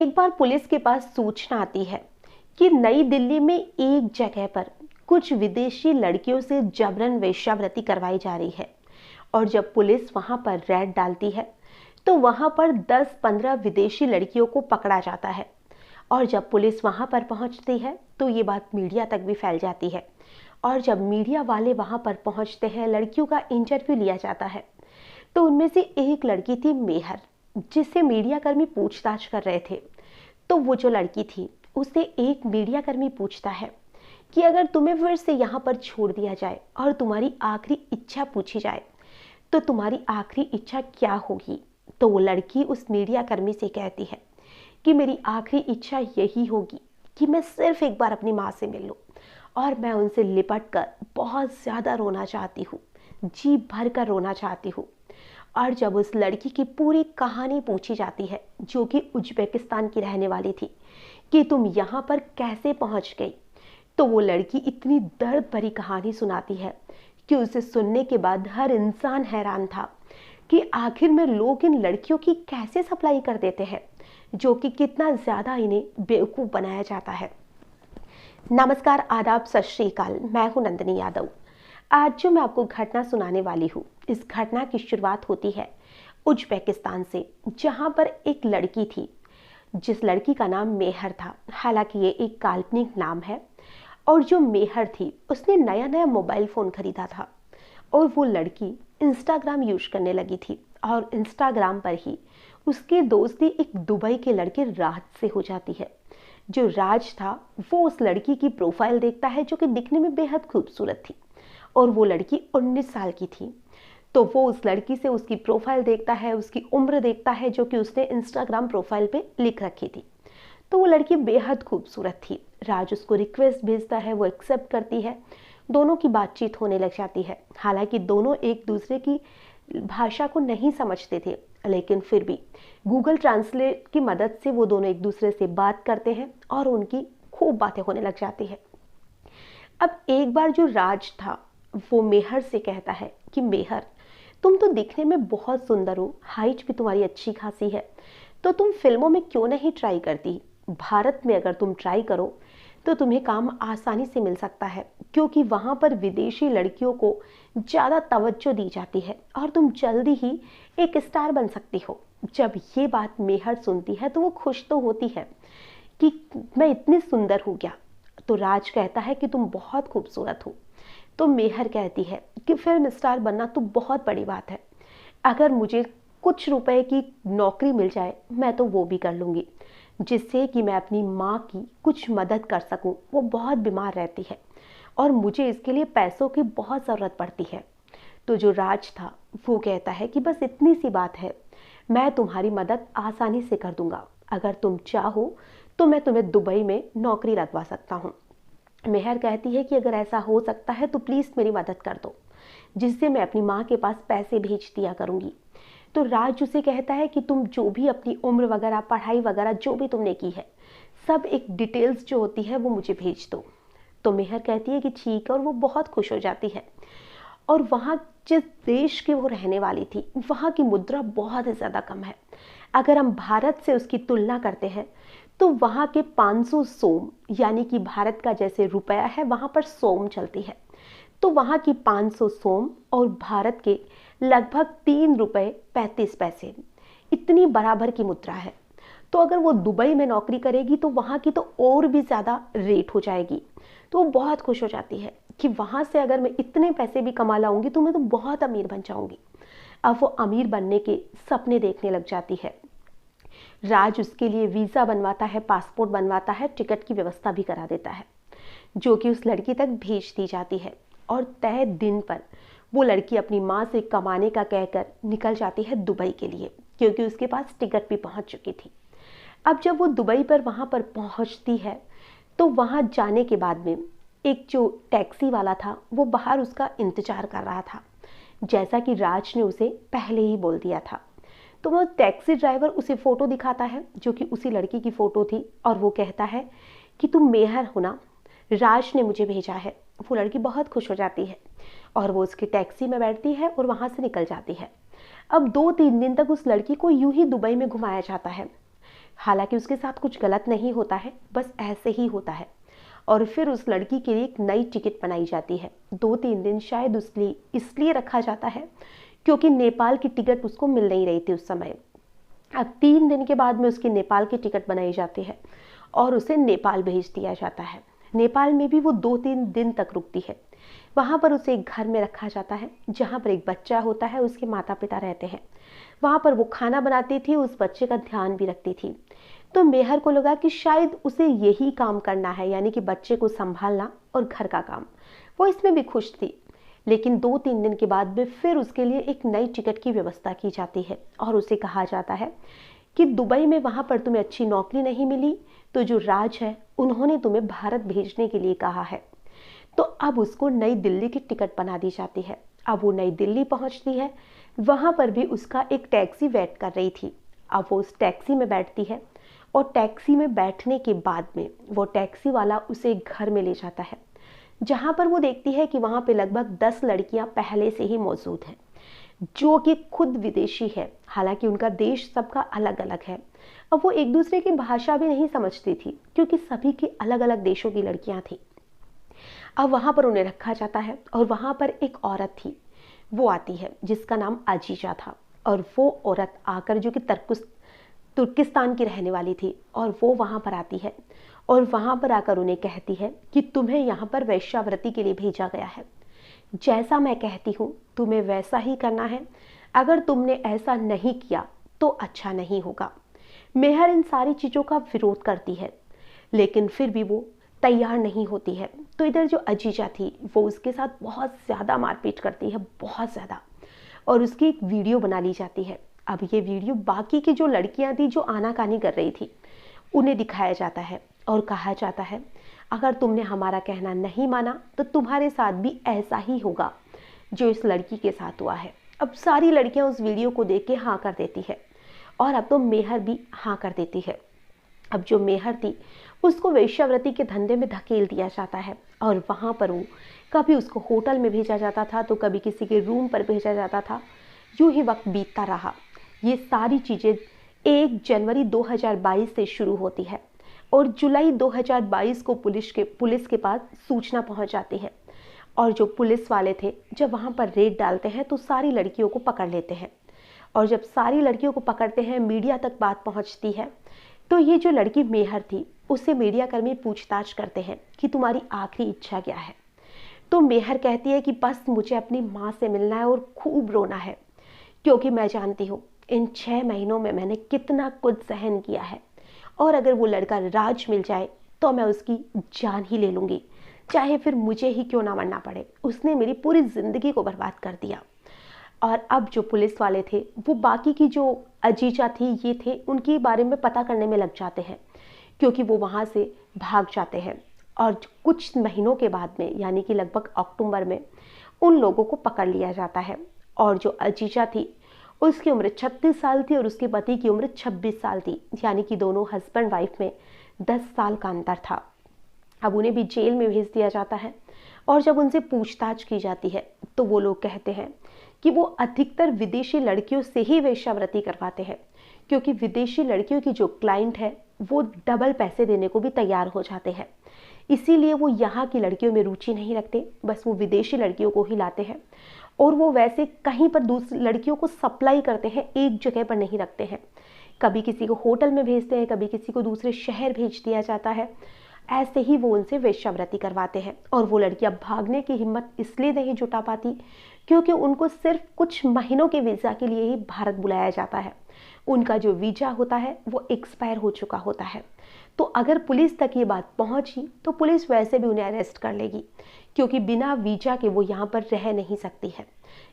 एक बार पुलिस के पास सूचना आती है कि नई दिल्ली में एक जगह पर कुछ विदेशी लड़कियों से जबरन वेश्यावृत्ति करवाई जा रही है। और जब पुलिस वहां पर रेड डालती है तो वहां पर 10-15 विदेशी लड़कियों को पकड़ा जाता है। और जब पुलिस वहां पर पहुंचती है तो ये बात मीडिया तक भी फैल जाती है। और जब मीडिया वाले वहां पर पहुंचते हैं, लड़कियों का इंटरव्यू लिया जाता है, तो उनमें से एक लड़की थी मेहर, जिससे मीडिया कर्मी पूछताछ कर रहे थे। तो वो जो लड़की थी, उससे एक मीडिया कर्मी पूछता है कि अगर तुम्हें फिर से यहाँ पर छोड़ दिया जाए और तुम्हारी आखिरी इच्छा पूछी जाए तो तुम्हारी आखिरी इच्छा क्या होगी। तो वो लड़की उस मीडिया कर्मी से कहती है कि मेरी आखिरी इच्छा यही होगी कि मैं सिर्फ एक बार अपनी माँ से मिल लूँ और मैं उनसे लिपट कर बहुत ज़्यादा रोना चाहती हूँ, जी भर कर रोना चाहती हूँ। और जब उस लड़की की पूरी कहानी पूछी जाती है, जो कि उज्बेकिस्तान की रहने वाली थी, कि तुम यहाँ पर कैसे पहुँच गई, तो वो लड़की इतनी दर्द भरी कहानी सुनाती है कि उसे सुनने के बाद हर इंसान हैरान था कि आखिर में लोग इन लड़कियों की कैसे सप्लाई कर देते हैं, जो कि कितना ज़्यादा इन्हें बेवकूफ़ बनाया जाता है। नमस्कार, आदाब, सत श्री अकाल। मैं हूँ नंदिनी यादव। आज जो मैं आपको घटना सुनाने वाली हूँ, इस घटना की शुरुआत होती है उज्बेकिस्तान से, जहाँ पर एक लड़की थी जिस लड़की का नाम मेहर था। हालांकि ये एक काल्पनिक नाम है। और जो मेहर थी, उसने नया नया मोबाइल फ़ोन खरीदा था और वो लड़की इंस्टाग्राम यूज करने लगी थी। और इंस्टाग्राम पर ही उसकी दोस्ती एक दुबई के लड़के राज से हो जाती है। जो राज था वो उस लड़की की प्रोफाइल देखता है, जो कि दिखने में बेहद खूबसूरत थी और वो लड़की 19 साल की थी। तो वो उस लड़की से उसकी प्रोफाइल देखता है, उसकी उम्र देखता है, जो कि उसने इंस्टाग्राम प्रोफाइल पे लिख रखी थी। तो वो लड़की बेहद खूबसूरत थी। राज उसको रिक्वेस्ट भेजता है, वो एक्सेप्ट करती है, दोनों की बातचीत होने लग जाती है। हालांकि दोनों एक दूसरे की भाषा को नहीं समझते थे, लेकिन फिर भी गूगल ट्रांसलेट की मदद से वो दोनों एक दूसरे से बात करते हैं और उनकी खूब बातें होने लग जाती है। अब एक बार जो राज था वो मेहर से कहता है कि मेहर, तुम तो दिखने में बहुत सुंदर हो, हाइट भी तुम्हारी अच्छी खासी है, तो तुम फिल्मों में क्यों नहीं ट्राई करती। भारत में अगर तुम ट्राई करो तो तुम्हें काम आसानी से मिल सकता है, क्योंकि वहाँ पर विदेशी लड़कियों को ज़्यादा तवज्जो दी जाती है और तुम जल्दी ही एक स्टार बन सकती हो। जब ये बात मेहर सुनती है तो वो खुश तो होती है कि मैं इतनी सुंदर हूँ क्या। तो राज कहता है कि तुम बहुत खूबसूरत हो। तो मेहर कहती है कि फिल्म स्टार बनना तो बहुत बड़ी बात है, अगर मुझे कुछ रुपए की नौकरी मिल जाए मैं तो वो भी कर लूँगी, जिससे कि मैं अपनी माँ की कुछ मदद कर सकूँ। वो बहुत बीमार रहती है और मुझे इसके लिए पैसों की बहुत ज़रूरत पड़ती है। तो जो राज था वो कहता है कि बस इतनी सी बात है, मैं तुम्हारी मदद आसानी से कर दूंगा। अगर तुम चाहो तो मैं तुम्हें दुबई में नौकरी लगवा सकता हूँ। मेहर कहती है कि अगर ऐसा हो सकता है तो प्लीज़ मेरी मदद कर दो, जिससे मैं अपनी माँ के पास पैसे भेज दिया करूँगी। तो राज उसे कहता है कि तुम जो भी अपनी उम्र वगैरह, पढ़ाई वगैरह जो भी तुमने की है, सब एक डिटेल्स जो होती है वो मुझे भेज दो। तो मेहर कहती है कि ठीक है, और वो बहुत खुश हो जाती है। और वहाँ जिस देश की वो रहने वाली थी, वहाँ की मुद्रा बहुत ही ज़्यादा कम है। अगर हम भारत से उसकी तुलना करते हैं तो वहाँ के 500 सोम, यानी कि भारत का जैसे रुपया है वहाँ पर सोम चलती है, तो वहाँ की 500 सोम और भारत के लगभग 3 रुपये 35 पैसे, इतनी बराबर की मुद्रा है। तो अगर वो दुबई में नौकरी करेगी तो वहाँ की तो और भी ज़्यादा रेट हो जाएगी। तो वो बहुत खुश हो जाती है कि वहाँ से अगर मैं इतने पैसे भी कमा लाऊंगी तो मैं तो बहुत अमीर बन जाऊंगी। अब वो अमीर बनने के सपने देखने लग जाती है। राज उसके लिए वीज़ा बनवाता है, पासपोर्ट बनवाता है, टिकट की व्यवस्था भी करा देता है, जो कि उस लड़की तक भेज दी जाती है। और तय दिन पर वो लड़की अपनी माँ से कमाने का कहकर निकल जाती है दुबई के लिए, क्योंकि उसके पास टिकट भी पहुँच चुकी थी। अब जब वो दुबई पर वहाँ पर पहुँचती है तो वहाँ जाने के बाद में एक जो टैक्सी वाला था वो बाहर उसका इंतजार कर रहा था, जैसा कि राज ने उसे पहले ही बोल दिया था। तो वो टैक्सी ड्राइवर उसे फ़ोटो दिखाता है, जो कि उसी लड़की की फ़ोटो थी, और वो कहता है कि तुम मेहर हो ना, राज ने मुझे भेजा है। वो लड़की बहुत खुश हो जाती है और वो उसकी टैक्सी में बैठती है और वहाँ से निकल जाती है। अब 2-3 दिन तक उस लड़की को यूं ही दुबई में घुमाया जाता है। हालांकि उसके साथ कुछ गलत नहीं होता है, बस ऐसे ही होता है। और फिर उस लड़की के लिए एक नई टिकट बनाई जाती है। 2-3 दिन शायद उसके लिए इसलिए रखा जाता है क्योंकि नेपाल की टिकट उसको मिल नहीं रही थी उस समय। अब 3 दिन के बाद में उसकी नेपाल की टिकट बनाई जाती है और उसे नेपाल भेज दिया जाता है। नेपाल में भी वो 2-3 दिन तक रुकती है। वहाँ पर उसे एक घर में रखा जाता है जहाँ पर एक बच्चा होता है, उसके माता पिता रहते हैं। वहाँ पर वो खाना बनाती थी, उस बच्चे का ध्यान भी रखती थी। तो मेहर को लगा कि शायद उसे यही काम करना है, यानी कि बच्चे को संभालना और घर का काम। वो इसमें भी खुश थी। लेकिन 2-3 दिन के बाद में फिर उसके लिए एक नई टिकट की व्यवस्था की जाती है और उसे कहा जाता है कि दुबई में वहाँ पर तुम्हें अच्छी नौकरी नहीं मिली, तो जो राज है उन्होंने तुम्हें भारत भेजने के लिए कहा है। तो अब उसको नई दिल्ली की टिकट बना दी जाती है। अब वो नई दिल्ली पहुंचती है। वहां पर भी उसका एक टैक्सी वेट कर रही थी। अब वो उस टैक्सी में बैठती है और टैक्सी में बैठने के बाद में वो टैक्सी वाला उसे एक घर में ले जाता है जहां पर वो देखती है कि वहां पे लगभग 10 लड़कियां पहले से ही मौजूद हैं, जो कि खुद विदेशी है। हालांकि उनका देश सबका अलग अलग है। अब वो एक दूसरे की भाषा भी नहीं समझती थी क्योंकि सभी की अलग अलग देशों की लड़कियां थी। अब वहां पर उन्हें रखा जाता है और वहां पर एक औरत थी, वो आती है जिसका नाम अजीजा था। और वो औरत आकर, जो कि तुर्किस्तान की रहने वाली थी, और वो वहां पर आती है और वहां पर आकर उन्हें कहती है कि तुम्हें यहाँ पर वेश्यावृत्ति के लिए भेजा गया है। जैसा मैं कहती हूँ तुम्हें वैसा ही करना है। अगर तुमने ऐसा नहीं किया तो अच्छा नहीं होगा। मेहर इन सारी चीज़ों का विरोध करती है, लेकिन फिर भी वो तैयार नहीं होती है। तो इधर जो अजीजा थी वो उसके साथ बहुत ज़्यादा मारपीट करती है, बहुत ज़्यादा। और उसकी एक वीडियो बना ली जाती है। अब ये वीडियो बाकी की जो लड़कियां थी जो आनाकानी कर रही थी उन्हें दिखाया जाता है और कहा जाता है अगर तुमने हमारा कहना नहीं माना तो तुम्हारे साथ भी ऐसा ही होगा जो इस लड़की के साथ हुआ है। अब सारी लड़कियां उस वीडियो को देख के हाँ कर देती है और अब तो मेहर भी हाँ कर देती है। अब जो मेहर थी उसको वेश्यावृत्ति के धंधे में धकेल दिया जाता है और वहाँ पर वो कभी उसको होटल में भेजा जाता था तो कभी किसी के रूम पर भेजा जाता था। यूं ही वक्त बीतता रहा। ये सारी चीज़ें 1 जनवरी 2022 से शुरू होती है और जुलाई 2022 को पुलिस के पास सूचना पहुंच जाती है। और जो पुलिस वाले थे जब वहाँ पर रेड डालते हैं तो सारी लड़कियों को पकड़ लेते हैं। और जब सारी लड़कियों को पकड़ते हैं, मीडिया तक बात पहुँचती है। तो ये जो लड़की मेहर थी उससे मीडिया कर्मी पूछताछ करते हैं कि तुम्हारी आखिरी इच्छा क्या है। तो मेहर कहती है कि बस मुझे अपनी माँ से मिलना है और खूब रोना है, क्योंकि मैं जानती हूँ इन 6 महीनों में मैंने कितना कुछ सहन किया है और अगर वो लड़का राज मिल जाए तो मैं उसकी जान ही ले लूँगी, चाहे फिर मुझे ही क्यों ना मरना पड़े। उसने मेरी पूरी ज़िंदगी को बर्बाद कर दिया। और अब जो पुलिस वाले थे वो बाकी की जो अजीजा थी ये थे उनके बारे में पता करने में लग जाते हैं, क्योंकि वो वहाँ से भाग जाते हैं। और कुछ महीनों के बाद में, यानी कि लगभग अक्टूबर में, उन लोगों को पकड़ लिया जाता है। और जो अजीजा थी उसकी उम्र 36 साल थी और उसके पति की उम्र 26 साल थी, यानी कि दोनों हस्बैंड वाइफ में 10 साल का अंतर था। अब उन्हें भी जेल में भेज दिया जाता है और जब उनसे पूछताछ की जाती है तो वो लोग कहते हैं कि वो अधिकतर विदेशी लड़कियों से ही वेश्यावृत्ति करवाते हैं, क्योंकि विदेशी लड़कियों की जो क्लाइंट है वो डबल पैसे देने को भी तैयार हो जाते हैं। इसीलिए वो यहाँ की लड़कियों में रुचि नहीं रखते, बस वो विदेशी लड़कियों को ही लाते हैं। और वो वैसे कहीं पर दूसरी लड़कियों को सप्लाई करते हैं, एक जगह पर नहीं रखते हैं। कभी किसी को होटल में भेजते हैं, कभी किसी को दूसरे शहर भेज दिया जाता है। ऐसे ही वो उनसे वेश्यावृत्ति करवाते हैं। और वो लड़कियां भागने की हिम्मत इसलिए नहीं जुटा पाती क्योंकि उनको सिर्फ कुछ महीनों के वीज़ा के लिए ही भारत बुलाया जाता है। उनका जो वीज़ा होता है वो एक्सपायर हो चुका होता है। तो अगर पुलिस तक ये बात पहुंची तो पुलिस वैसे भी उन्हें अरेस्ट कर लेगी, क्योंकि बिना वीज़ा के वो यहाँ पर रह नहीं सकती है।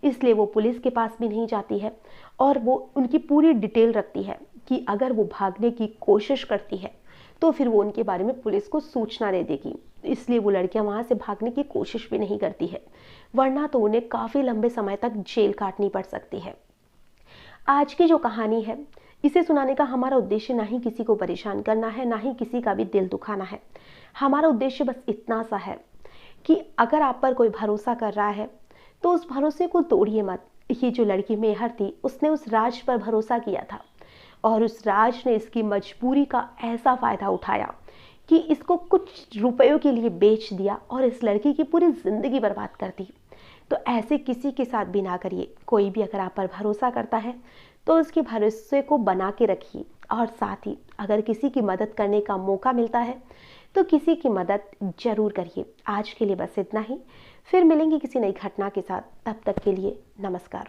इसलिए वो पुलिस के पास भी नहीं जाती है और वो उनकी पूरी डिटेल रखती है कि अगर वो भागने की कोशिश करती है तो फिर वो उनके बारे में पुलिस को सूचना दे देगी। इसलिए वो लड़कियां वहाँ से भागने की कोशिश भी नहीं करती है, वरना तो उन्हें काफ़ी लंबे समय तक जेल काटनी पड़ सकती है। आज की जो कहानी है इसे सुनाने का हमारा उद्देश्य ना ही किसी को परेशान करना है, ना ही किसी का भी दिल दुखाना है। हमारा उद्देश्य बस इतना सा है कि अगर आप पर कोई भरोसा कर रहा है तो उस भरोसे को तोड़िए मत। ये जो लड़की मेहर थी उसने उस राज पर भरोसा किया था और उस राज ने इसकी मजबूरी का ऐसा फ़ायदा उठाया कि इसको कुछ रुपयों के लिए बेच दिया और इस लड़की की पूरी ज़िंदगी बर्बाद कर दी। तो ऐसे किसी के साथ भी ना करिए। कोई भी अगर आप पर भरोसा करता है तो उसके भरोसे को बना के रखिए, और साथ ही अगर किसी की मदद करने का मौका मिलता है तो किसी की मदद ज़रूर करिए। आज के लिए बस इतना ही, फिर मिलेंगे किसी नई घटना के साथ। तब तक के लिए नमस्कार।